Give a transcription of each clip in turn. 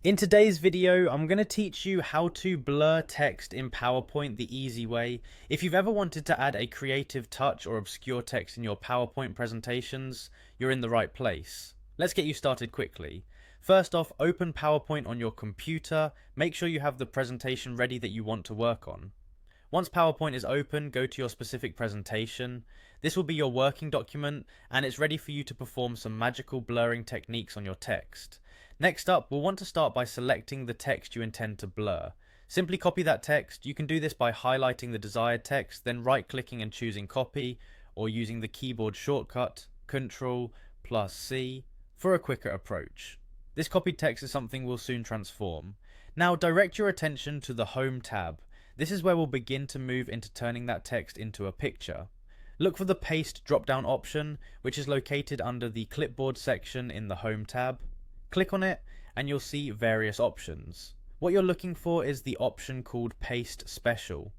In today's video, I'm going to teach you how to blur text in PowerPoint the easy way. If you've ever wanted to add a creative touch or obscure text in your PowerPoint presentations, you're in the right place. Let's get you started quickly. First off, open PowerPoint on your computer. Make sure you have the presentation ready that you want to work on. Once PowerPoint is open, go to your specific presentation. This will be your working document, and it's ready for you to perform some magical blurring techniques on your text. Next up, we'll want to start by selecting the text you intend to blur. Simply copy that text. You can do this by highlighting the desired text, then right-clicking and choosing copy, or using the keyboard shortcut Ctrl+C for a quicker approach. This copied text is something we'll soon transform. Now direct your attention to the Home tab. This is where we'll begin to move into turning that text into a picture. Look for the Paste drop-down option, which is located under the Clipboard section in the Home tab. Click on it and you'll see various options. What you're looking for is the option called Paste Special.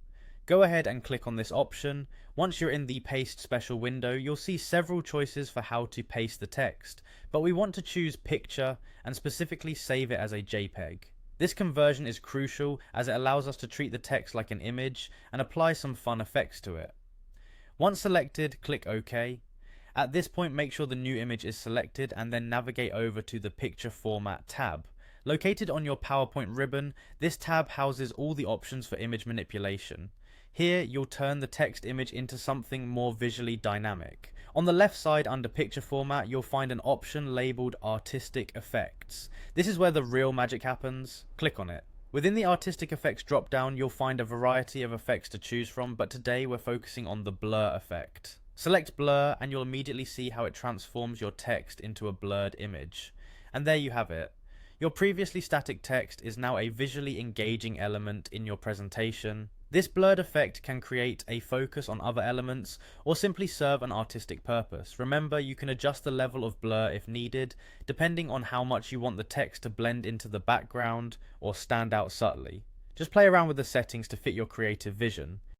Go ahead and click on this option. Once you're in the Paste Special window, you'll see several choices for how to paste the text, but we want to choose Picture and specifically save it as a JPEG. This conversion is crucial as it allows us to treat the text like an image and apply some fun effects to it. Once selected, click OK. At this point, make sure the new image is selected and then navigate over to the Picture Format tab. Located on your PowerPoint ribbon, this tab houses all the options for image manipulation. Here, you'll turn the text image into something more visually dynamic. On the left side under Picture Format, you'll find an option labeled Artistic Effects. This is where the real magic happens. Click on it. Within the Artistic Effects drop-down, you'll find a variety of effects to choose from, but today we're focusing on the blur effect. Select Blur and you'll immediately see how it transforms your text into a blurred image. And there you have it. Your previously static text is now a visually engaging element in your presentation. This blurred effect can create a focus on other elements or simply serve an artistic purpose. Remember, you can adjust the level of blur if needed, depending on how much you want the text to blend into the background or stand out subtly. Just play around with the settings to fit your creative vision.